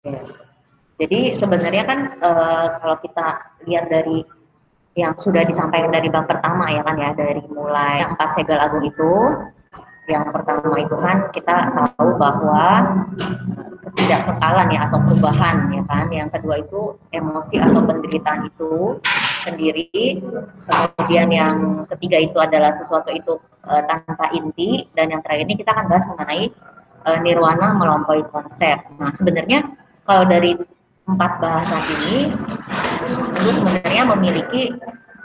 Ya. Jadi sebenarnya kan kalau kita lihat dari yang sudah disampaikan dari bab pertama ya kan ya, dari mulai empat segel agung itu, yang pertama itu kan kita tahu bahwa ketidakkekalan ya atau perubahan ya kan. Yang kedua itu emosi atau penderitaan itu sendiri. Kemudian yang ketiga itu adalah sesuatu itu tanpa inti, dan yang terakhir ini kita akan bahas mengenai nirwana melampaui konsep. Nah, sebenarnya kalau dari empat bahasan ini itu sebenarnya memiliki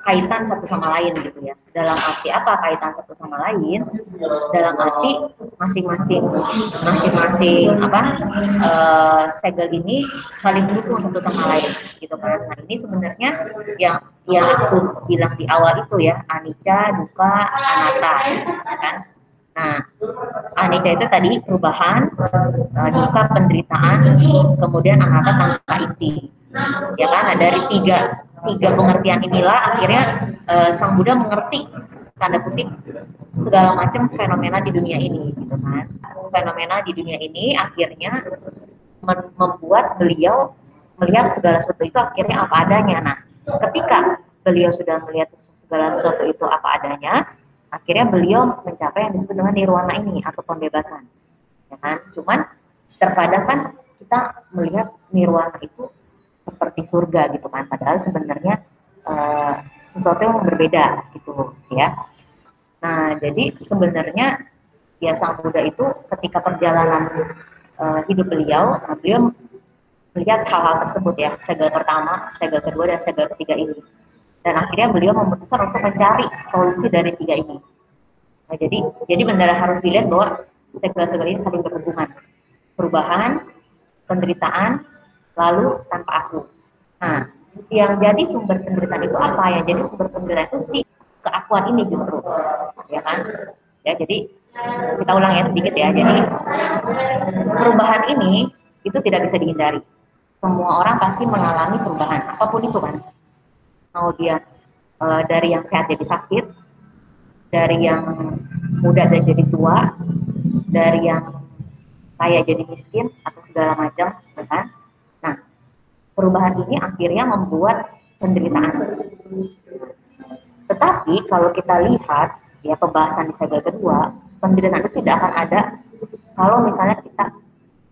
kaitan satu sama lain gitu ya. Dalam arti apa kaitan satu sama lain? Dalam arti masing-masing apa segel ini saling mendukung satu sama lain gitu kan. Nah, ini sebenarnya yang aku bilang di awal itu ya, anicca, dukkha, anatta ya kan. Nah, anicca itu tadi perubahan, dukkha penderitaan, kemudian anatta tanpa inti. Ya kan, nah, dari tiga pengertian inilah akhirnya Sang Buddha mengerti tanda kutip segala macam fenomena di dunia ini gitu kan. Fenomena di dunia ini akhirnya membuat beliau melihat segala sesuatu itu akhirnya apa adanya. Nah, ketika beliau sudah melihat segala sesuatu itu apa adanya, akhirnya beliau mencapai yang disebut dengan nirwana ini atau pembebasan. Ya kan? Cuman terkadang kan kita melihat nirwana itu seperti surga gitu kan, padahal sebenarnya sesuatu yang berbeda gitu ya. Nah, jadi sebenarnya ya Sang Buddha itu ketika perjalanan hidup beliau, beliau melihat hal-hal tersebut ya, segel pertama, segel kedua, dan segel ketiga ini. Dan akhirnya beliau memutuskan untuk mencari solusi dari tiga ini. Nah, jadi benar harus dilihat bahwa segel-segel ini saling berhubungan. Perubahan, penderitaan, lalu tanpa aku. Nah, yang jadi sumber penderitaan itu apa? Yang jadi sumber penderitaan itu si keakuan ini justru, ya kan? Ya, jadi kita ulang ya sedikit ya. Jadi perubahan ini itu tidak bisa dihindari. Semua orang pasti mengalami perubahan, apapun itu kan. Mau dia dari yang sehat jadi sakit, dari yang muda dan jadi tua, dari yang kaya jadi miskin atau segala macam, ya kan? Nah, perubahan ini akhirnya membuat penderitaan. Tetapi kalau kita lihat ya pembahasan di segel kedua, penderitaan itu tidak akan ada kalau misalnya kita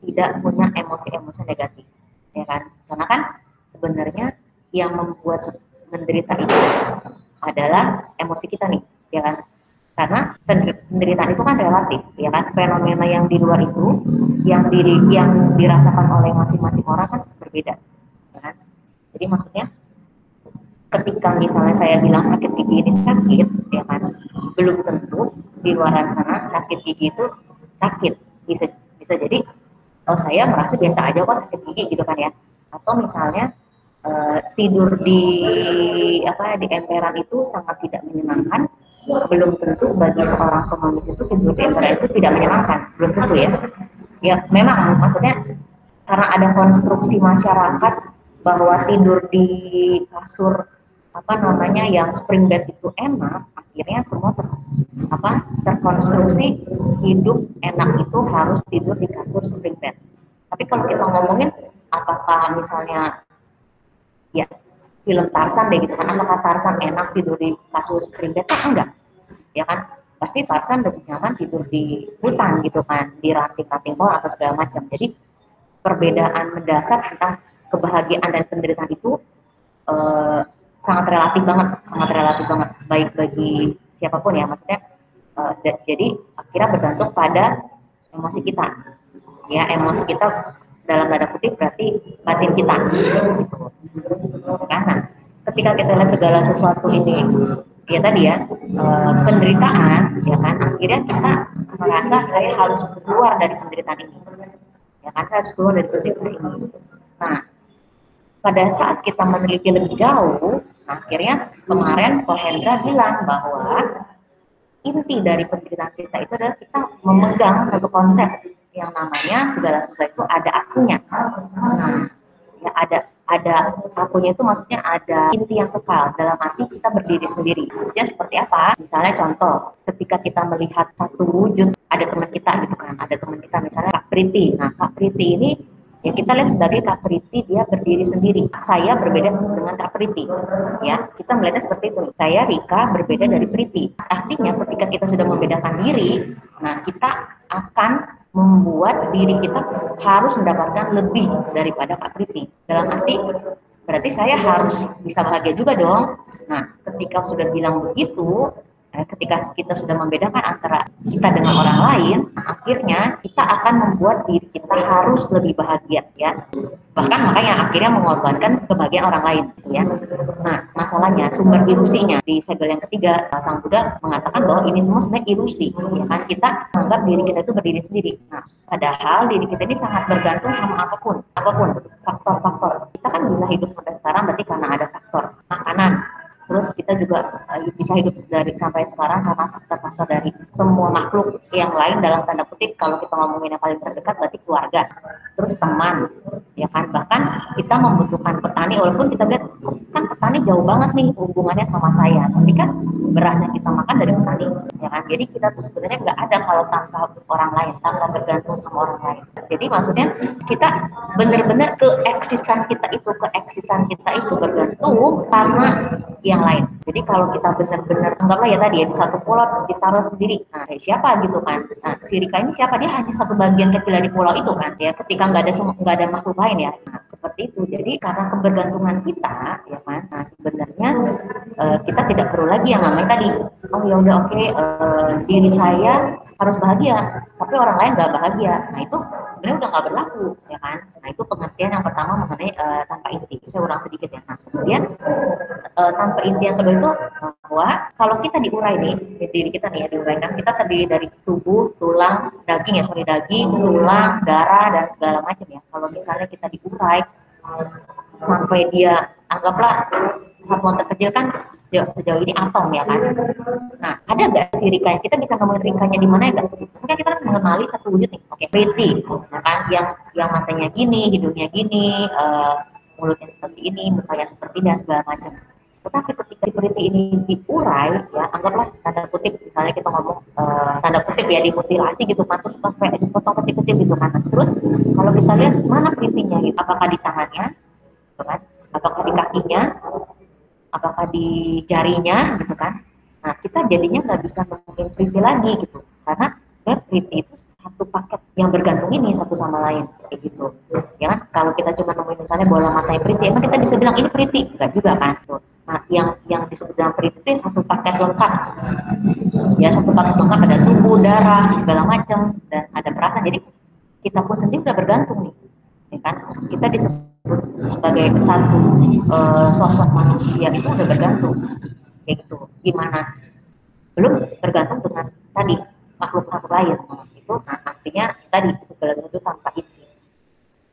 tidak punya emosi-emosi negatif, ya kan? Karena kan sebenarnya yang membuat menderita itu adalah emosi kita nih, ya kan? Karena penderitaan itu kan relatif, ya kan? Fenomena yang di luar itu, yang dirasakan oleh masing-masing orang kan berbeda, ya kan? Jadi maksudnya ketika misalnya saya bilang sakit gigi ini sakit, ya kan, belum tentu di luar sana sakit gigi itu sakit. Bisa jadi oh saya merasa biasa aja kok sakit gigi gitu kan ya. Atau misalnya tidur di emperan itu sangat tidak menyenangkan, belum tentu bagi seorang pengemis itu tidur di emperan itu tidak menyenangkan, belum tentu ya. Ya memang maksudnya karena ada konstruksi masyarakat bahwa tidur di kasur yang spring bed itu enak, akhirnya semua terkonstruksi hidup enak itu harus tidur di kasur spring bed. Tapi kalau kita ngomongin apakah misalnya ya film Tarzan deh gitu kan, apakah Tarzan enak tidur di kasur spring bed? Kan enggak, ya kan? Pasti Tarzan lebih nyaman tidur di hutan gitu kan, di ranting-ranting pohon atau segala macam. Jadi perbedaan mendasar tentang kebahagiaan dan penderitaan itu sangat relatif banget, baik bagi siapapun ya, maksudnya jadi akhirnya bergantung pada emosi kita, ya emosi kita dalam tanda kutip berarti batin kita, gitu. Karena ketika kita lihat segala sesuatu ini, ya tadi ya penderitaan, ya kan, akhirnya kita merasa saya harus keluar dari penderitaan ini, ya kan, saya harus keluar dari penderitaan ini. Nah, pada saat kita meneliti lebih jauh, akhirnya kemarin Ko Hendra bilang bahwa inti dari penderitaan kita itu adalah kita memegang satu konsep yang namanya segala sesuatu itu ada akunya. Nah, ya ada akunya itu maksudnya ada inti yang kekal, dalam arti kita berdiri sendiri. Maksudnya seperti apa? Misalnya contoh, ketika kita melihat satu wujud, ada teman kita gitu kan, ada teman kita misalnya Kak Priti. Nah, Kak Priti ini Ya kita lihat sebagai Kak Priti dia berdiri sendiri. Saya berbeda dengan Kak Priti. Ya, kita melihatnya seperti itu. Saya Rika berbeda dari Priti. Artinya ketika kita sudah membedakan diri, nah kita akan membuat diri kita harus mendapatkan lebih daripada Kak Priti. Dalam arti berarti saya harus bisa bahagia juga dong. Nah, ketika sudah bilang begitu, ketika kita sudah membedakan antara kita dengan orang lain, akhirnya kita akan membuat diri kita harus lebih bahagia, ya. Bahkan makanya akhirnya mengorbankan kebahagiaan orang lain, gitu ya. Nah, masalahnya sumber ilusinya di segel yang ketiga, Sang Buddha mengatakan bahwa ini semua sebenarnya ilusi, ya kan? Kita menganggap diri kita itu berdiri sendiri. Nah, padahal diri kita ini sangat bergantung sama apapun faktor-faktor. Kita kan bisa hidup sampai sekarang berarti karena ada faktor makanan. Terus kita juga bisa hidup dari sampai sekarang karena faktor-faktor dari semua makhluk yang lain, dalam tanda kutip kalau kita ngomongin yang paling terdekat berarti keluarga, terus teman, ya kan. Bahkan kita membutuhkan petani, walaupun kita lihat kan petani jauh banget nih hubungannya sama saya, tapi kan beras yang kita makan dari petani, ya kan. Jadi kita tuh sebenarnya nggak ada kalau tanpa orang lain, tanpa bergantung sama orang lain. Jadi maksudnya kita benar-benar keeksisan kita itu bergantung karena yang lain. Jadi kalau kita benar-benar anggaplah ya tadi ya di satu pulau ditaruh sendiri, nah siapa gitu kan. Nah si Rika ini siapa, dia hanya satu bagian kecil dari pulau itu kan, ya ketika nggak ada makhluk lain ya. Nah seperti itu. Jadi karena kebergantungan kita, ya kan. Nah sebenarnya kita tidak perlu lagi yang namanya tadi, oh ya udah oke, diri saya harus bahagia, tapi orang lain nggak bahagia. Nah itu sebenarnya udah nggak berlaku, ya kan. Nah itu pengertian yang pertama mengenai tanpa inti. Saya ulang sedikit ya. Nah kemudian tanpa inti yang kedua itu bahwa kalau kita diurai nih, diri kita nih ya diuraikan, kita terdiri dari tubuh, tulang, daging, tulang, darah dan segala macam ya. Kalau misalnya kita diurai sampai dia anggaplah satuan terkecil kan sejauh ini atom ya kan. Nah ada nggak si Rika? Kita bisa ngomongin Rikanya di mana ya? Mungkin kita kan mengenali satu wujud nih, oke, Priti, ya kan, yang matanya gini, hidungnya gini, mulutnya seperti ini, mukanya seperti ini dan segala macam. Tetapi ketika Priti ini diurai, ya anggaplah tanda kutip, misalnya kita ngomong tanda kutip ya dimutilasi gitu kan, terus sampai dipotong kecil-kecil gitu kan. Terus kalau kita lihat mana Pritinya, gitu, apakah di tangannya, gitu kan, apakah di kakinya, apakah di jarinya, gitu kan. Nah kita jadinya nggak bisa nemuin Priti lagi gitu, karena Priti itu satu paket yang bergantung ini satu sama lain kayak gitu, ya kan. Kalau kita cuma nemuin misalnya bola matanya Priti, emang kita bisa bilang ini Priti? Enggak juga kan. Nah yang disebut dengan Priti itu satu paket lengkap, ya satu paket lengkap, ada tubuh, darah, segala macam, dan ada perasaan. Jadi kita pun sendiri udah bergantung nih, ya kan. Kita disebut sebagai satu sosok manusia itu udah bergantung kayak gitu. Gimana belum bergantung dengan tadi makhluk-makhluk lain itu. Nah artinya tadi segala sesuatu tanpa inti.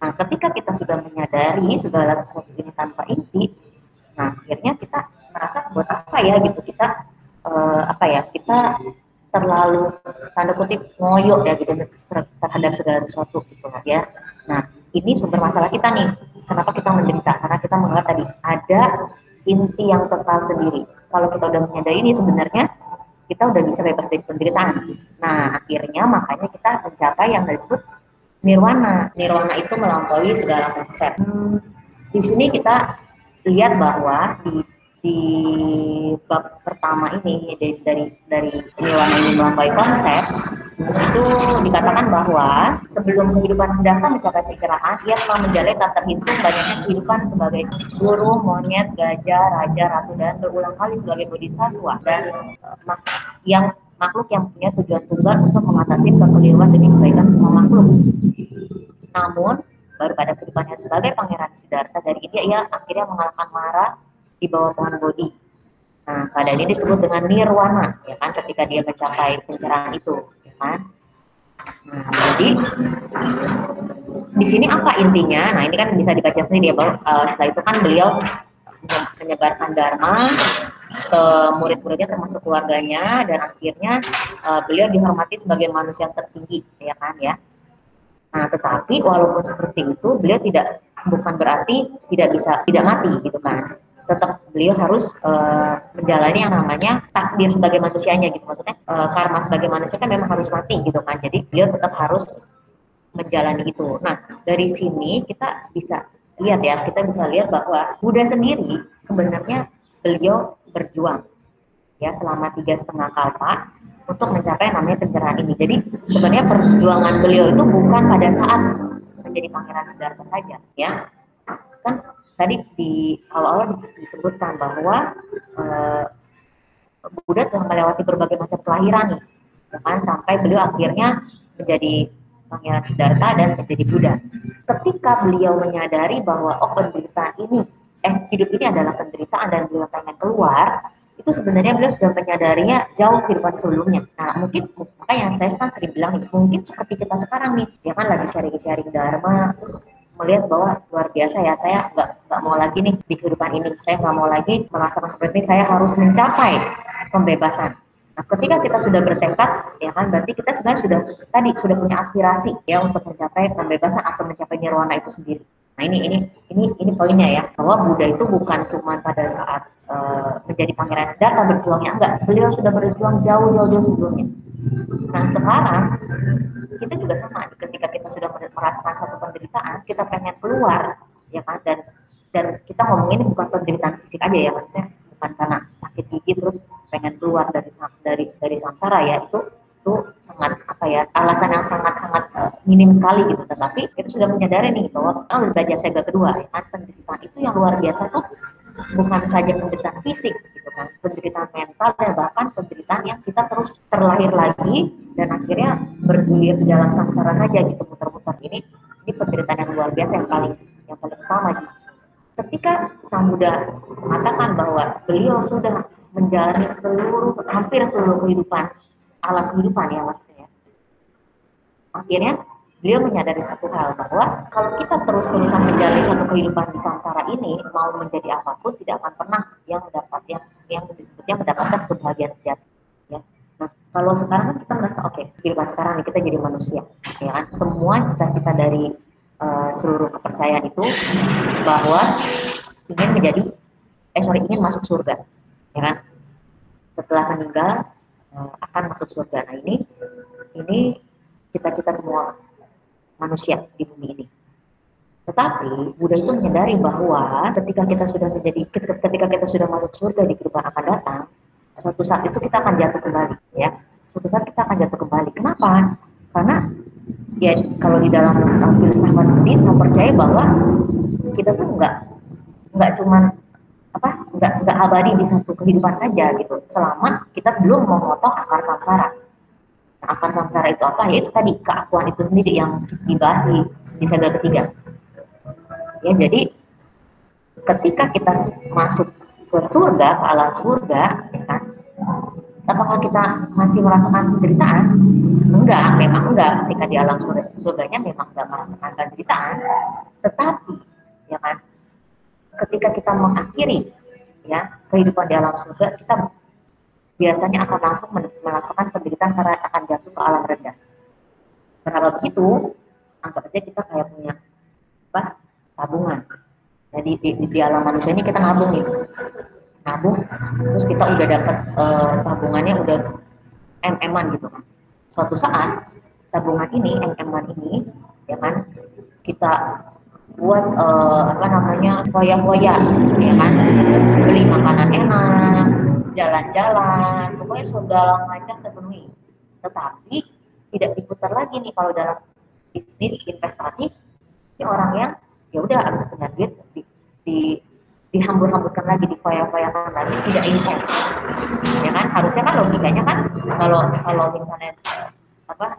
Nah ketika kita sudah menyadari segala sesuatu ini tanpa inti, nah akhirnya kita merasa buat apa ya gitu, kita kita terlalu tanda kutip ngoyo ya gitu terhadap segala sesuatu gitu ya. Nah ini sumber masalah kita nih, kenapa kita menderita, karena kita menganggap tadi ada inti yang kekal sendiri. Kalau kita udah menyadari ini, sebenarnya kita udah bisa bebas dari penderitaan. Nah akhirnya makanya kita mencapai yang disebut nirwana. Nirwana itu melampaui segala konsep. Di sini kita lihat bahwa di bab pertama ini dari nirwana ini melampaui konsep, itu dikatakan bahwa sebelum kehidupan Siddhartha mencapai pencerahan, ia telah menjalani tak terhitung banyaknya kehidupan sebagai burung, monyet, gajah, raja, ratu, dan berulang kali sebagai bodhisattva dan makhluk yang punya tujuan tunggal untuk mengatasi kekeliruan demi kebaikan semua makhluk. Namun baru pada kehidupannya sebagai pangeran Siddhartha dari India, ia akhirnya mengalahkan Mara di bawah pohon Bodhi. Nah, keadaan ini disebut dengan nirwana, ya kan, ketika dia mencapai pencerahan itu, ya kan. Nah, jadi di sini apa intinya? Nah, ini kan bisa dibaca sendiri ya, bahwa setelah itu kan beliau menyebarkan dharma ke murid-muridnya termasuk keluarganya, dan akhirnya beliau dihormati sebagai manusia tertinggi, ya kan ya. Nah, tetapi walaupun seperti itu, beliau bukan berarti tidak mati gitu kan. Tetap beliau harus menjalani yang namanya takdir sebagai manusianya gitu. Maksudnya karma sebagai manusia kan memang harus mati gitu kan. Jadi beliau tetap harus menjalani itu. Nah, dari sini kita bisa lihat ya, kita bisa lihat bahwa Buddha sendiri sebenarnya beliau berjuang ya selama 3,5 kalpa untuk mencapai namanya pencerahan ini. Jadi sebenarnya perjuangan beliau itu bukan pada saat menjadi Pangeran Siddhartha saja ya. Kan tadi di awal-awal disebutkan bahwa Buddha telah melewati berbagai macam kelahiran nih, ya kan, sampai beliau akhirnya menjadi Pangeran Siddhartha dan menjadi Buddha. Ketika beliau menyadari bahwa penderitaan ini, hidup ini adalah penderitaan dan beliau pengen keluar, itu sebenarnya beliau sudah menyadarinya jauh kehidupan sebelumnya. Nah, mungkin makanya saya kan sering bilang nih, mungkin seperti kita sekarang nih, ya kan lagi sharing-sharing dharma, terus melihat bahwa luar biasa ya, saya nggak mau lagi nih di kehidupan ini, saya nggak mau lagi merasakan seperti ini, saya harus mencapai pembebasan. Nah, ketika kita sudah bertekad, ya kan, berarti kita sebenarnya sudah punya aspirasi ya untuk mencapai pembebasan atau mencapai nirwana itu sendiri. Nah, ini poinnya ya, bahwa Buddha itu bukan cuma pada saat menjadi Pangeran Siddhartha berjuangnya, enggak, beliau sudah berjuang jauh sebelumnya. Nah, sekarang kita juga sama, ketika kita sudah merasakan satu penderitaan, kita pengen keluar, ya kan, dan kita ngomongin bukan penderitaan fisik aja ya, maksudnya bukan karena sakit gigi terus pengen keluar dari samsara ya, itu sangat apa ya, alasan yang sangat minim sekali gitu. Tetapi kita sudah menyadari nih bahwa kalau belajar segel kedua ya kan, penderitaan itu yang luar biasa tuh bukan saja penderitaan fisik gitu kan, penderitaan mental dan bahkan penderitaan yang kita terus terlahir lagi dan akhirnya bergulir di dalam samsara saja gitu, muter-muter. Ini penderitaan yang luar biasa yang paling utama gitu. Ketika Sang Buddha mengatakan bahwa beliau sudah menjalani hampir seluruh kehidupan, alam kehidupan ya maksudnya, akhirnya beliau menyadari satu hal, bahwa kalau kita terus-terusan menjalani satu kehidupan di samsara ini, mau menjadi apapun tidak akan pernah yang disebutnya mendapatkan kebahagiaan sejati ya. Nah, kalau sekarang kan kita merasa oke, kehidupan sekarang nih kita jadi manusia ya kan, semua cita-cita dari seluruh kepercayaan itu bahwa ingin masuk surga ya kan, setelah meninggal akan masuk surga. Nah, ini cita-cita semua manusia di bumi ini. Tetapi Buddha itu menyadari bahwa ketika kita sudah masuk surga di kehidupan akan datang, suatu saat itu kita akan jatuh kembali ya. Suatu saat kita akan jatuh kembali. Kenapa? Karena ya kalau di dalam filsafat Buddhis percaya bahwa kita tuh nggak cuman nggak abadi di satu kehidupan saja gitu, selama kita belum memotong akar samsara. Nah, akar samsara itu apa? Yaitu tadi keakuan itu sendiri yang dibahas di segel ketiga. Ya, jadi ketika kita masuk ke surga, ke alam surga, ya kan, apakah kita masih merasakan penderitaan? Memang enggak. Ketika di alam surganya memang enggak merasakan penderitaan. Tetapi, ya kan, ketika kita mengakhiri ya kehidupan di alam surga, kita biasanya akan langsung merasakan penderitaan karena akan jatuh ke alam rendah. Kenapa begitu? Anggap aja kita kayak punya tabungan. Jadi di alam manusia ini kita nabung nih, terus kita udah dapat tabungannya udah MM-an gitu kan. Suatu saat tabungan ini, MM-an ini, ya kan, kita buat foya-foya, ya kan, beli makanan enak, jalan-jalan, pokoknya segala macam terpenuhi. Tetapi tidak diputar lagi nih kalau dalam bisnis investasi, ini orang yang ya udah habis punya duit dihambur-hamburkan lagi, difoya-foyakan lagi, tidak invest, ya kan. Harusnya kan logikanya kan kalau misalnya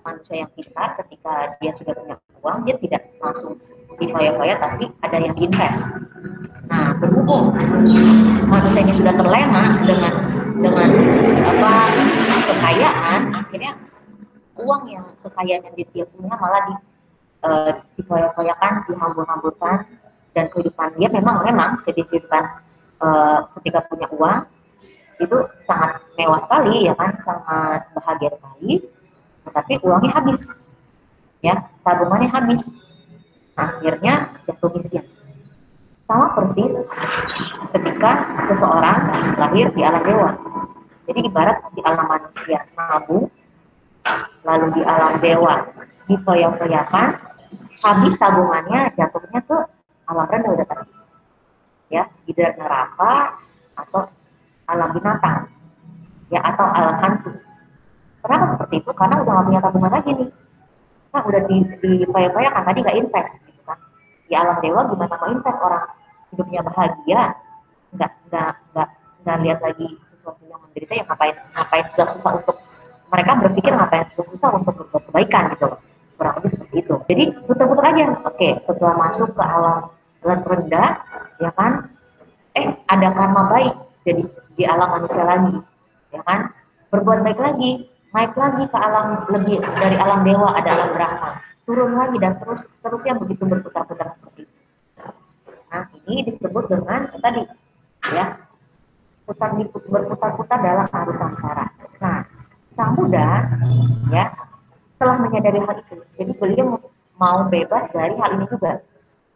manusia yang pintar, ketika dia sudah punya uang, dia tidak langsung difoya-foya tapi ada yang diinvest. Nah, berhubung manusia ini sudah terlena dengan kekayaan, akhirnya kekayaan yang dia punya malah difoya-foyakan, dihambur-hamburkan, dan kehidupan dia memang jadi kehidupan ketika punya uang itu sangat mewah sekali ya kan, sangat bahagia sekali, tetapi uangnya habis ya, tabungannya habis, akhirnya jatuh miskin. Sama persis ketika seseorang lahir di alam dewa. Jadi ibarat di alam manusia nabung, lalu di alam dewa difoya-foyakan, habis tabungannya jatuhnya ke alam rendah udah pasti, ya, either neraka atau alam binatang, ya, atau alam hantu. Kenapa seperti itu? Karena udah nggak punya tabungan lagi nih. Nah, udah di paya-paya kan tadi nggak invest, gitu kan? Di alam dewa gimana mau invest, orang hidupnya bahagia, nggak lihat lagi sesuatu yang menderita, ya ngapain ngapain susah untuk, mereka berpikir ngapain susah untuk berbuat kebaikan gitu loh, kurang lebih seperti itu. Jadi putar-putar aja. Oke, setelah masuk ke alam rendah, ya kan, ada karma baik, jadi di alam manusia lagi, ya kan, berbuat baik lagi, naik lagi ke alam lebih dari alam dewa, ada alam Brahma, turun lagi, dan terusnya begitu berputar-putar seperti itu. Nah, ini disebut dengan tadi, ya, berputar-putar dalam arus samsara. Nah, Sang Buddha, ya, telah menyadari hal itu, jadi beliau mau bebas dari hal ini juga.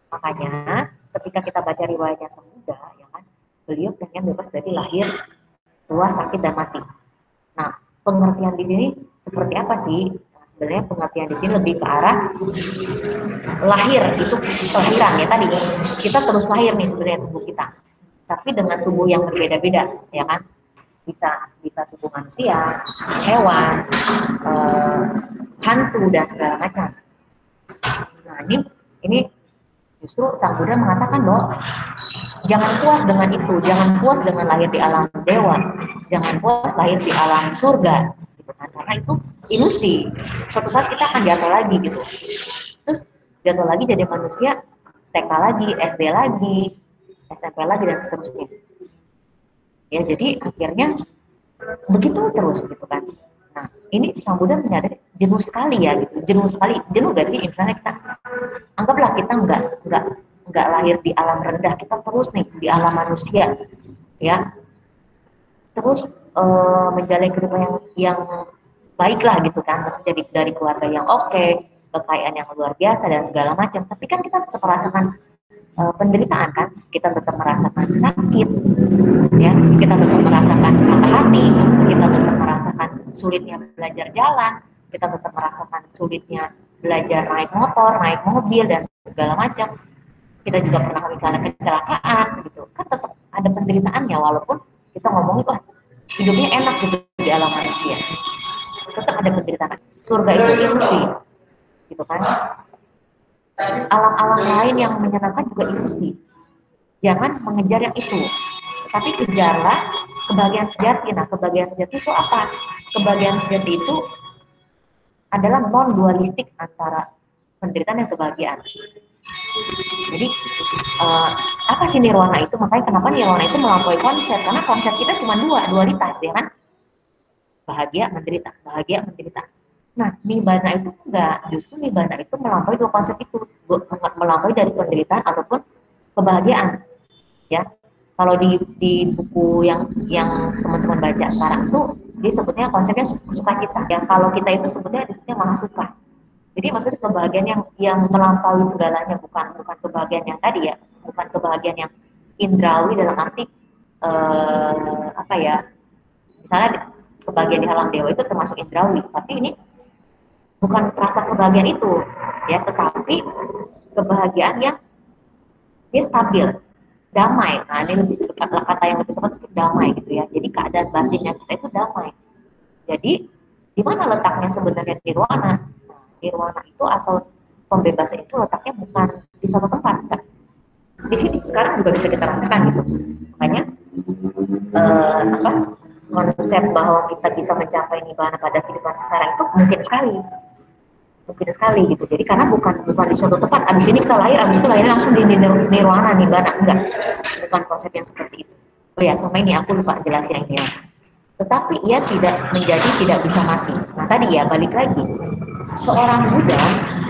Makanya ketika kita baca riwayatnya Sang Buddha, ya kan, beliau pengen bebas dari lahir, tua, sakit, dan mati. Nah, pengertian di sini seperti apa sih? Nah, sebenarnya pengertian di sini lebih ke arah lahir, itu kelahiran ya tadi. Kita terus lahir nih sebenarnya tubuh kita, tapi dengan tubuh yang berbeda-beda, ya kan? Bisa bisa tubuh manusia, hewan, hantu, dan segala macam. Nah, ini justru Sang Buddha mengatakan bahwa jangan puas dengan itu, jangan puas dengan lahir di alam dewa, jangan puas lahir di alam surga, gitu kan? Karena itu ilusi. Suatu saat kita akan jatuh lagi gitu. Terus jatuh lagi jadi manusia, TK lagi, SD lagi, SMP lagi, dan seterusnya. Ya, jadi akhirnya begitu terus gitu kan. Nah, ini Sang Buddha menyadari jenuh sekali ya gitu, jenuh sekali. Jenuh gak sih misalnya kita, anggaplah kita nggak lahir di alam rendah, kita terus nih di alam manusia, ya, terus menjalani kehidupan yang baik lah gitu kan, maksudnya dari keluarga yang oke, kekayaan yang luar biasa dan segala macam, tapi kan kita tetap merasakan penderitaan kan, kita tetap merasakan sakit, ya, kita tetap merasakan patah hati, kita tetap merasakan sulitnya belajar jalan, kita tetap merasakan sulitnya belajar naik motor, naik mobil, dan segala macam. Kita juga pernah misalnya kecelakaan gitu kan, tetap ada penderitaannya, walaupun kita ngomongin wah hidupnya enak gitu di alam manusia, tetap ada penderitaan. Surga itu ilusi gitu kan, alam-alam lain yang menyenangkan juga ilusi. Jangan mengejar yang itu, tapi kejarlah kebahagiaan sejati. Nah, kebahagiaan sejati itu apa? Kebahagiaan sejati itu adalah non dualistik antara penderitaan dan kebahagiaan. Jadi apa sih nirwana itu? Makanya kenapa nirwana itu melampaui konsep? Karena konsep kita cuma dua, dualitas, ya kan? Bahagia, menderita, bahagia, menderita. Nah, nibbana itu enggak, justru nibbana itu melampaui dua konsep itu, melampaui dari penderitaan ataupun kebahagiaan, ya. Kalau di buku yang teman-teman baca sekarang itu disebutnya konsepnya sukacita, ya. Kalau kita itu sebutnya disebutnya mahasuka. Jadi maksudnya kebahagiaan yang melampaui segalanya, bukan kebahagiaan yang tadi ya, bukan kebahagiaan yang indrawi dalam arti apa ya, misalnya kebahagiaan di alam dewa itu termasuk indrawi, tapi ini bukan rasa kebahagiaan itu, ya, tetapi kebahagiaan yang dia stabil, damai. Nah, ini lebih kata yang lebih tepat itu damai gitu ya. Jadi keadaan batinnya kita itu damai. Jadi di mana letaknya sebenarnya nirwana? Nirwana itu atau pembebasan itu letaknya bukan di suatu tempat, kan? Di sini sekarang juga bisa kita rasakan gitu. Makanya apa, konsep bahwa kita bisa mencapai nibbana pada kehidupan sekarang itu mungkin sekali gitu. Jadi karena bukan di suatu tempat, abis ini kita lahir, abis itu lahir langsung di nirwana, nibbana, enggak, bukan konsep yang seperti itu. Oh ya, sama ini aku lupa jelasin ini ya. Tetapi ia tidak bisa mati. Nah tadi ya, balik lagi, seorang Buddha,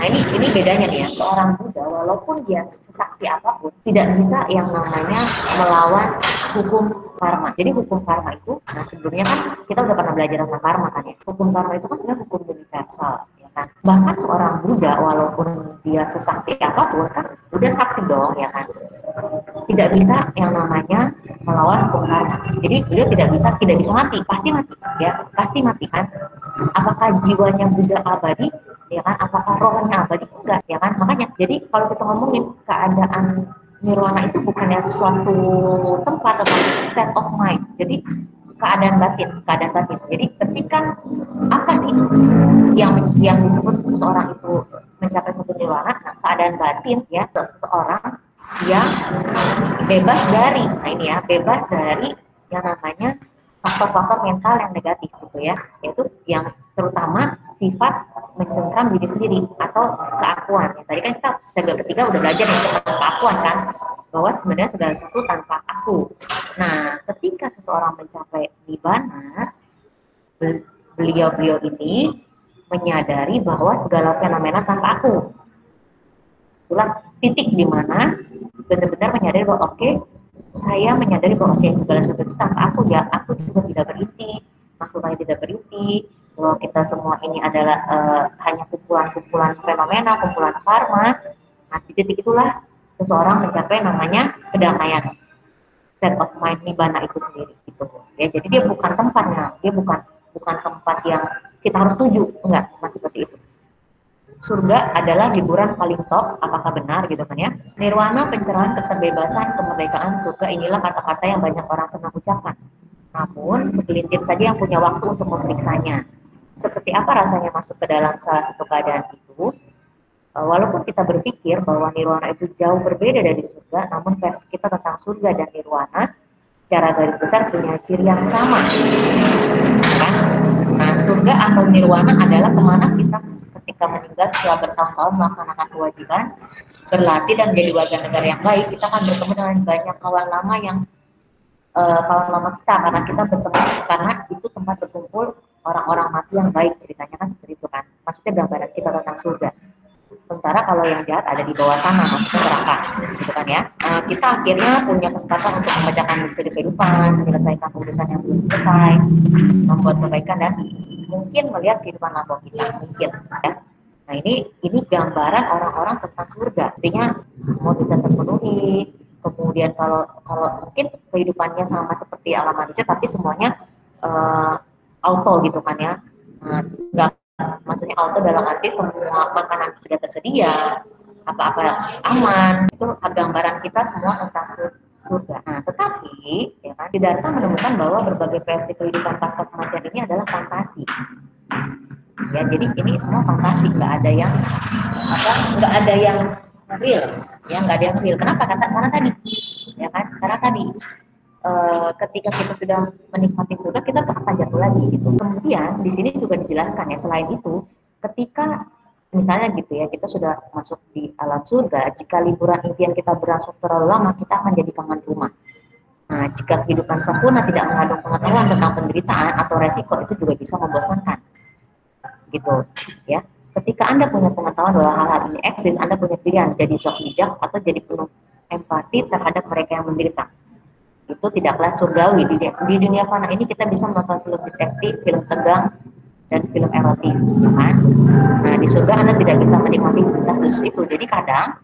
nah ini bedanya nih ya, seorang Buddha walaupun dia sesakti apapun tidak bisa yang namanya melawan hukum karma. Jadi hukum karma itu, nah sebelumnya kan kita udah pernah belajar tentang karma kan ya. Hukum karma itu kan sebenarnya hukum universal, ya kan. Bahkan seorang Buddha walaupun dia sesakti apapun kan udah sakti dong, ya kan. Tidak bisa yang namanya melawan hukum karma. Jadi beliau tidak bisa mati, pasti mati, ya, pasti mati kan. Apakah jiwanya Buddha abadi? ya kan? Apakah rohnya abadi? Enggak, ya kan? Makanya, jadi kalau kita ngomongin keadaan nirwana itu bukannya suatu tempat atau state of mind. Jadi keadaan batin, keadaan batin. Jadi ketika apa sih yang disebut seseorang itu mencapai suatu nirwana? Nah, keadaan batin ya seseorang yang bebas dari, nah ini ya, bebas dari yang namanya faktor-faktor mental yang negatif gitu ya, yaitu yang terutama sifat mencengkram diri sendiri atau keakuan. Ya, tadi kan kita segala ketiga udah belajar nih tentang keakuan kan, bahwa sebenarnya segala sesuatu tanpa aku. Nah, ketika seseorang mencapai nibbana, beliau-beliau ini menyadari bahwa segala fenomena tanpa aku. Itulah titik di mana benar-benar menyadari bahwa oke, saya menyadari bahwa segala sesuatu itu tanpa aku ya, aku juga tidak berinti, makhluk lain tidak berinti, bahwa kita semua ini adalah hanya kumpulan-kumpulan fenomena, kumpulan karma. Nah, di titik itulah seseorang mencapai namanya kedamaian, state of mind nibbana itu sendiri gitu ya. Jadi dia bukan tempatnya, dia bukan tempat yang kita harus tuju, enggak, seperti itu. Surga adalah hiburan paling top, apakah benar gitu kan ya? Nirwana, pencerahan, keterbebasan, kemerdekaan, surga, inilah kata-kata yang banyak orang senang ucapkan. Namun, segelintir saja yang punya waktu untuk memeriksanya. Seperti apa rasanya masuk ke dalam salah satu keadaan itu? Walaupun kita berpikir bahwa nirwana itu jauh berbeda dari surga, namun versi kita tentang surga dan nirwana secara garis besar punya ciri yang sama. Kan? Nah, surga atau nirwana adalah kemana kita ketika meninggal setelah bertahun-tahun melaksanakan kewajiban, berlatih dan menjadi warga negara yang baik, kita akan bertemu dengan banyak kawan lama yang kawan lama kita, karena kita bertemu karena itu tempat berkumpul orang-orang mati yang baik, ceritanya kan seperti itu kan. Maksudnya gambaran kita tentang surga. Sementara kalau yang jahat ada di bawah sana, maksudnya neraka, gitu kan ya. Kita akhirnya punya kesempatan untuk membacakan misteri kehidupan, menyelesaikan urusan yang belum selesai, membuat kebaikan dan mungkin melihat kehidupan lampau kita, mungkin ya. Nah, ini gambaran orang-orang tentang surga. Artinya semua bisa terpenuhi. Kemudian kalau mungkin kehidupannya sama seperti alam manusia, tapi semuanya auto gitu kan ya. Nggak, maksudnya auto dalam arti semua makanan sudah tersedia, apa-apa aman. Itu gambaran kita semua tentang surga. Nah, tetapi ya kan, Siddhartha menemukan bahwa berbagai versi kehidupan pasca kematian ini adalah fantasi. Ya, jadi ini semua fantasi, nggak ada yang real, ya nggak ada yang real. Kenapa? Karena tadi, ya kan? Karena tadi ketika kita sudah menikmati surga, kita akan jatuh lagi gitu. Kemudian di sini juga dijelaskan ya, selain itu, ketika misalnya gitu ya, kita sudah masuk di alam surga, jika liburan impian kita berlangsung terlalu lama, kita akan jadi kangen rumah. Nah, jika kehidupan sempurna tidak mengandung pengetahuan tentang penderitaan atau resiko, itu juga bisa membosankan. Gitu ya. Ketika Anda punya pengetahuan bahwa hal-hal ini eksis, Anda punya pilihan jadi sok bijak atau jadi penuh empati terhadap mereka yang menderita. Itu tidaklah surgawi. Di dunia fana ini kita bisa menonton film detektif, film tegang, dan film erotis, ya kan? Nah, di surga Anda tidak bisa menikmati kisah khusus itu. Jadi kadang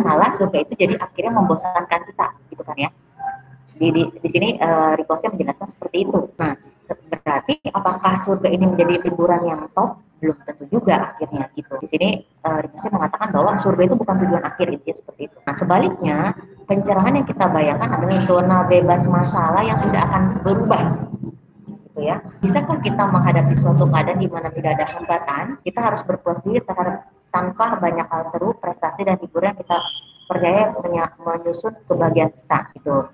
malah surga itu jadi akhirnya membosankan kita, gitu kan ya. Di sini Rikosnya menjelaskan seperti itu. Nah, berarti apakah surga ini menjadi hiburan yang top? Belum tentu juga akhirnya gitu. Di sini Rikosnya mengatakan bahwa surga itu bukan tujuan akhir, intinya seperti itu. Nah, sebaliknya pencerahan yang kita bayangkan adalah zona bebas masalah yang tidak akan berubah. Gitu ya. Bisakah kita menghadapi suatu keadaan di mana tidak ada hambatan? Kita harus berpuas diri terhadap tanpa banyak hal seru, prestasi dan hiburan yang kita percaya menyusun kebahagiaan kita gitu.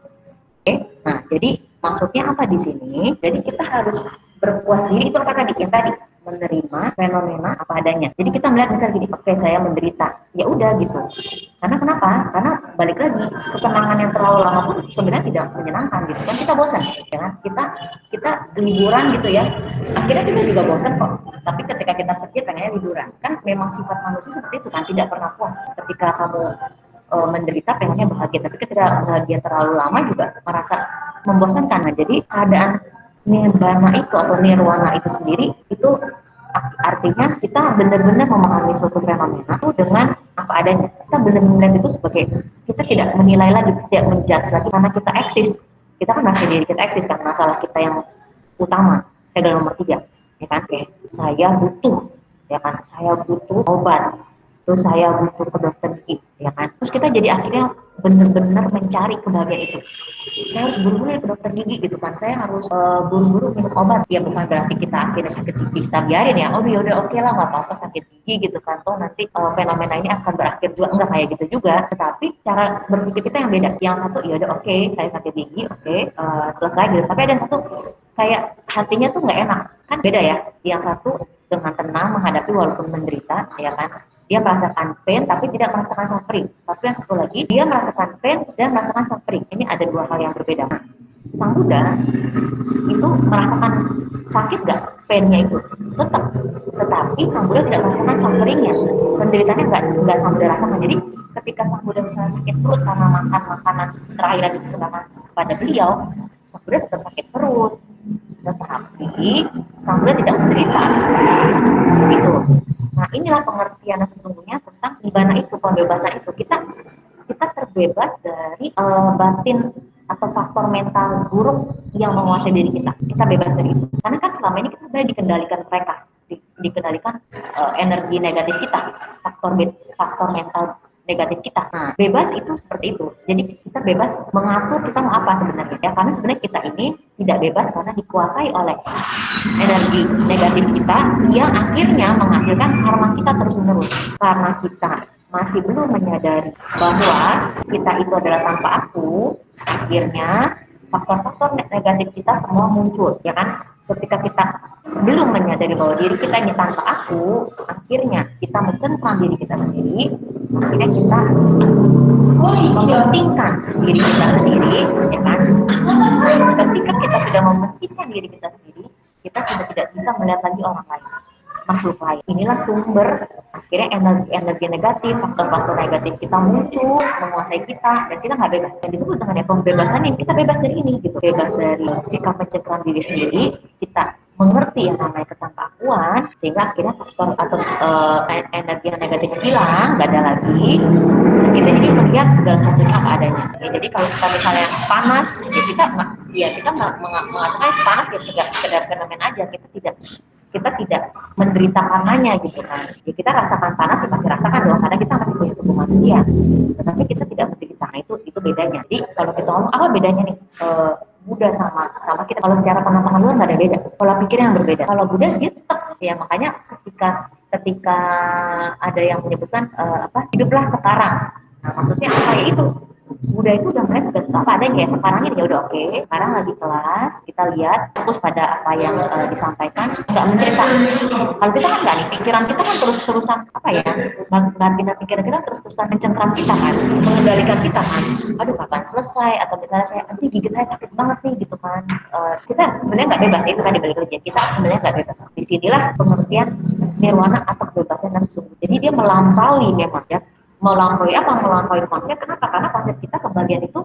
Oke, nah jadi maksudnya apa di sini? Jadi kita harus berpuas diri, itu apa tadi? Yang tadi menerima fenomena apa adanya. Jadi kita melihat misalnya gini, oke saya menderita, ya udah gitu. Karena kenapa? Karena balik lagi kesenangan yang terlalu lama pun sebenarnya tidak menyenangkan gitu kan, kita bosan, ya kan? Kita liburan gitu ya, akhirnya kita juga bosan kok. Tapi ketika kita pikir pengennya liburan, kan memang sifat manusia seperti itu kan, tidak pernah puas. Ketika kamu menderita pengennya bahagia, tapi ketika bahagia terlalu lama juga merasa membosankan. Nah, jadi keadaan nibbana itu atau nirwana itu sendiri itu artinya kita benar-benar memahami suatu fenomena itu dengan apa adanya. Kita benar-benar itu sebagai, kita tidak menilai lagi, tidak menjudge lagi karena kita eksis. Kita kan masih diri kita eksis kan, masalah kita yang utama segala nomor 3 ya kan. Oke, saya butuh ya kan, saya butuh obat, terus saya butuh ke dokter gigi, ya kan, terus kita jadi akhirnya benar-benar mencari kebahagiaan itu. Saya harus buru-buru ke dokter gigi gitu kan, saya harus buru-buru minum obat. Ya bukan berarti kita akhirnya sakit gigi kita biarin ya, oh ya udah oke lah nggak apa-apa sakit gigi gitu kan, toh nanti fenomena ini akan berakhir juga, enggak kayak gitu juga. Tetapi cara berpikir kita yang beda. Yang satu ya udah oke, saya sakit gigi, oke, selesai gitu. Tapi ada yang satu kayak hatinya tuh nggak enak, kan beda ya. Yang satu dengan tenang menghadapi walaupun menderita, ya kan, dia merasakan pain tapi tidak merasakan suffering. Tapi yang satu lagi, dia merasakan pain dan merasakan suffering. Ini ada dua hal yang berbeda. Sang Buddha itu merasakan sakit gak painnya itu? Tetap. Tetapi Sang Buddha tidak merasakan sufferingnya. Penderitaannya nggak Sang Buddha rasakan. Jadi ketika Sang Buddha misalnya sakit perut karena makan makanan terakhir yang dipersembahkan kepada beliau, Sang Buddha tetap sakit perut. Tetapi Sang Buddha tidak menderita. Gitu. Nah, inilah pengertian sesungguhnya tentang nibbana itu, pembebasan itu. Kita terbebas dari batin atau faktor mental buruk yang menguasai diri kita. Kita bebas dari itu. Karena kan selama ini kita sebenarnya dikendalikan mereka, dikendalikan energi negatif kita, faktor mental negatif kita. Nah, bebas itu seperti itu. Jadi kita bebas mengatur kita mau apa sebenarnya. Ya, karena sebenarnya kita ini tidak bebas karena dikuasai oleh energi negatif kita yang akhirnya menghasilkan karma kita terus-menerus. Karena kita masih belum menyadari bahwa kita itu adalah tanpa aku, akhirnya faktor-faktor negatif kita semua muncul, ya kan? Ketika kita belum menyadari bahwa diri kita ini tanpa aku, akhirnya kita mencengkram diri kita sendiri, akhirnya kita mementingkan diri kita sendiri, ya kan? Ketika kita sudah mementingkan diri kita sendiri, kita sudah tidak bisa melihat lagi orang lain, makhluk lain. Inilah sumber akhirnya energi negatif, faktor-faktor negatif kita muncul, menguasai kita, dan kita nggak bebas. Yang disebut dengan pembebasan ini, kita bebas dari ini, gitu. Bebas dari sikap mencengkram diri sendiri, kita mengerti yang namanya ketampakuan, sehingga akhirnya faktor atau energi yang negatif hilang, nggak ada lagi. Kita jadi melihat segala sesuatunya apa adanya. Ya, jadi kalau kita misalnya panas, ya kita mengatakan panas ya sekedar fenomena aja, kita tidak menderita karenanya gitu kan. Ya, kita rasakan panas ya pasti rasakan dong karena kita masih punya tubuh manusia. Tetapi kita tidak menderita. Nah, itu bedanya. Jadi kalau kita ngomong apa bedanya nih? Buddha sama kita, kalau secara pengetahuan nggak ada beda, pola pikir yang berbeda. Kalau Buddha dia tetap ya, makanya ketika ada yang menyebutkan hiduplah sekarang. Nah, maksudnya apa ya itu? Buddha itu udah melihat sudah apa adanya ya, sekarang ini ya udah oke, sekarang lagi kelas, kita lihat fokus pada apa yang disampaikan, nggak mencerita. Kalau kita kan nggak nih, pikiran kita kan terus-terusan apa ya, pikiran kita terus-terusan mencengkram kita kan, mengendalikan kita kan, aduh kapan selesai, atau misalnya saya nanti gigi saya sakit banget nih gitu kan. Kita sebenarnya nggak bebas, itu kan dibalik kerja kita sebenarnya nggak bebas. Disinilah pengertian nirwana atau kebebasan yang sesungguhnya. Jadi dia melampaui memang ya, melampaui konsep. Kenapa? Karena konsep kita kebahagiaan itu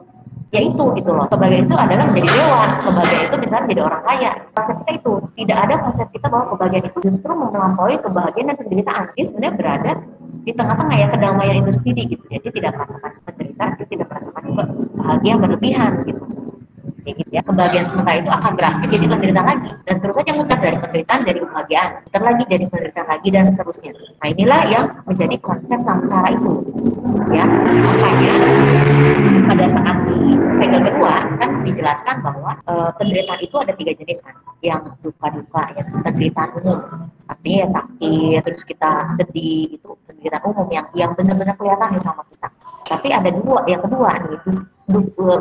yaitu gitu loh, kebahagiaan itu adalah menjadi dewa, kebahagiaan itu misalnya menjadi orang kaya. Konsep kita itu tidak ada konsep kita bahwa kebahagiaan itu justru melampaui kebahagiaan dan penderitaan. Dia sebenarnya berada di tengah-tengah ya, kedamaian itu sendiri gitu. Jadi tidak merasakan penderitaan, dia tidak merasakan juga bahagia berlebihan gitu. Gitu ya. Kebahagiaan sementara itu akan berakhir jadi penderitaan lagi, dan terus saja muter dari penderitaan dari kebahagiaan, muter lagi dari penderitaan lagi, dan seterusnya. Nah, inilah yang menjadi konsep samsara itu ya. Makanya pada saat di segel kedua kan dijelaskan bahwa penderitaan itu ada 3 jenis kan, yang duka-duka ya, penderitaan umum, artinya ya sakit, terus kita sedih, itu penderitaan umum yang benar-benar kelihatan ya sama kita. Tapi ada yang kedua nih,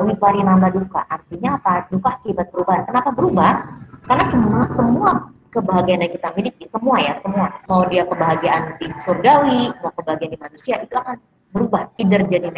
wiparinama duka, artinya apa? Duka akibat perubahan. Kenapa berubah? Karena semua kebahagiaan yang kita miliki, semua mau dia kebahagiaan di surgawi, mau kebahagiaan di manusia, itu akan berubah, either jadi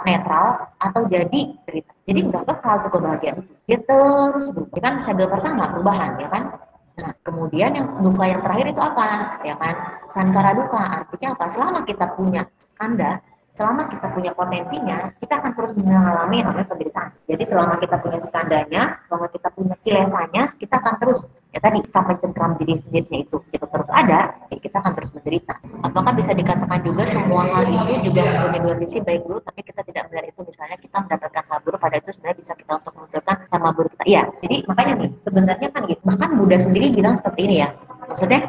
netral atau jadi cerita. Jadi nggak bakal tuh kebahagiaan itu, dia terus berubah. Kan segel pertama perubahan ya kan. Nah, kemudian yang duka yang terakhir itu apa? Ya kan, sankara duka, artinya apa? Selama kita punya skanda, selama kita punya potensinya, kita akan terus mengalami namanya penderitaan. Jadi selama kita punya skandanya, selama kita punya kilesanya, kita akan terus, ya tadi, kita mencengkram diri sendirinya itu terus ada, ya kita akan terus menderita. Apakah bisa dikatakan juga semua hal itu juga mempunyai dua sisi, baik buruk, tapi kita tidak melihat itu, misalnya kita mendapatkan hal buruk, pada itu sebenarnya bisa kita untuk menentukan sama buruk kita. Iya, jadi makanya nih, sebenarnya kan gitu, bahkan Buddha sendiri bilang seperti ini ya, Maksudnya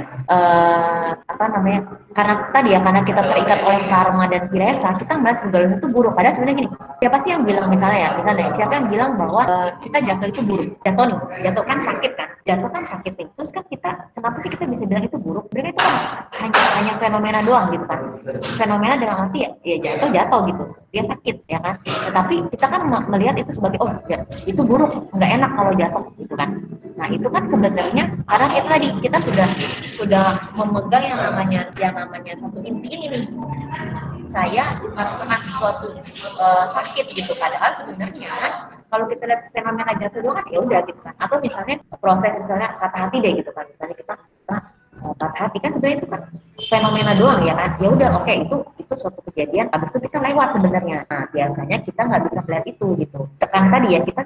apa namanya, karena tadi ya, karena kita terikat oleh karma dan kilesa, kita melihat segala itu buruk. Padahal sebenarnya gini, siapa sih yang bilang, misalnya siapa yang bilang bahwa kita jatuh itu buruk? Jatuh nih, jatuh kan sakit nih. Terus kan kita, kenapa sih kita bisa bilang itu buruk? Sebenarnya itu kan hanya fenomena doang gitu kan. Fenomena dalam arti ya jatuh gitu, dia sakit ya kan. Tetapi kita kan melihat itu sebagai, oh ya, itu buruk, nggak enak kalau jatuh gitu kan. Nah itu kan sebenarnya karena kita tadi, kita sudah memegang yang namanya satu inti ini nih, saya merasakan sesuatu sakit gitu. Padahal sebenarnya kalau kita lihat fenomena jatuh doang kan ya udah gitu kan. Atau misalnya proses, misalnya patah hati deh gitu kan, misalnya kita patah hati kan sebenarnya itu kan fenomena doang ya kan. Ya udah, oke, itu suatu kejadian, habis itu kita lewat sebenarnya. Nah biasanya kita nggak bisa melihat itu gitu. Tekan tadi ya, kita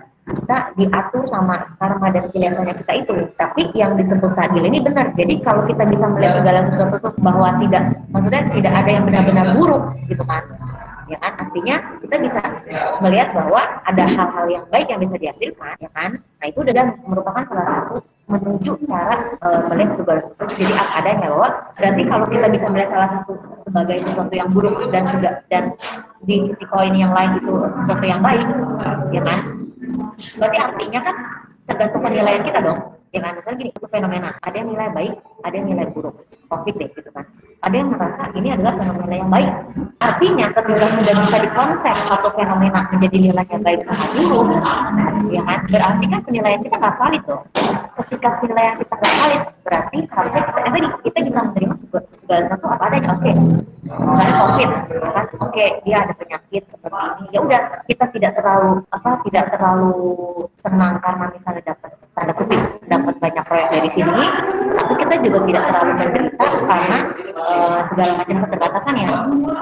diatur sama karma dan kilesanya kita itu. Tapi yang disebut tadi ini benar. Jadi kalau kita bisa melihat segala sesuatu itu bahwa maksudnya tidak ada yang benar-benar buruk gitu kan, ya kan, artinya kita bisa melihat bahwa ada hal-hal yang baik yang bisa dihasilkan, ya kan. Nah itu udah merupakan salah satu menuju cara melihat segala sesuatu jadi apa adanya. Bahwa berarti kalau kita bisa melihat salah satu sebagai sesuatu yang buruk dan di sisi koin yang lain itu sesuatu yang baik, ya kan, berarti artinya kan tergantung penilaian kita dong, ya kan. Misalnya gini, itu fenomena, ada yang nilai baik, ada yang nilai buruk, COVID deh gitu kan. Ada yang merasa ini adalah fenomena yang baik. Artinya ketika sudah bisa dikonsep satu fenomena menjadi nilai yang baik sama buruk, ya kan, berarti kan penilaian kita nggak valid dong. Ketika penilaian kita nggak valid, berarti seharusnya kita bisa menerima segala sesuatu apa adanya. Oke, misalnya COVID, ya kan, oke, dia ada penyakit seperti ini, ya udah, kita tidak terlalu senang karena misalnya dapat, tanda kutip, dapat banyak proyek dari sini, tapi kita juga tidak terlalu menderita karena segala macam keterbatasan ya.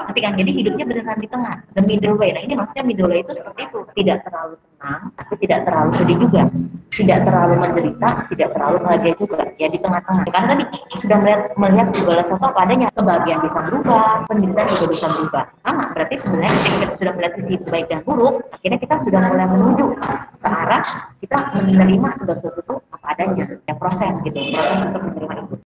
Nanti kan, jadi hidupnya beneran di tengah, the middle way. Nah ini maksudnya middle way itu seperti itu, tidak terlalu senang, tapi tidak terlalu sedih juga, tidak terlalu menderita, tidak terlalu bahagia juga, ya di tengah-tengah. Karena tadi sudah melihat segala sesuatu apa adanya, kebahagiaan bisa berubah, penderitaan juga bisa berubah. Sama, berarti sebenarnya ketika kita sudah melihat sisi baik dan buruk, akhirnya kita sudah mulai menuju ke arah kita menerima segala sesuatu apa adanya, ya proses gitu, proses untuk menerima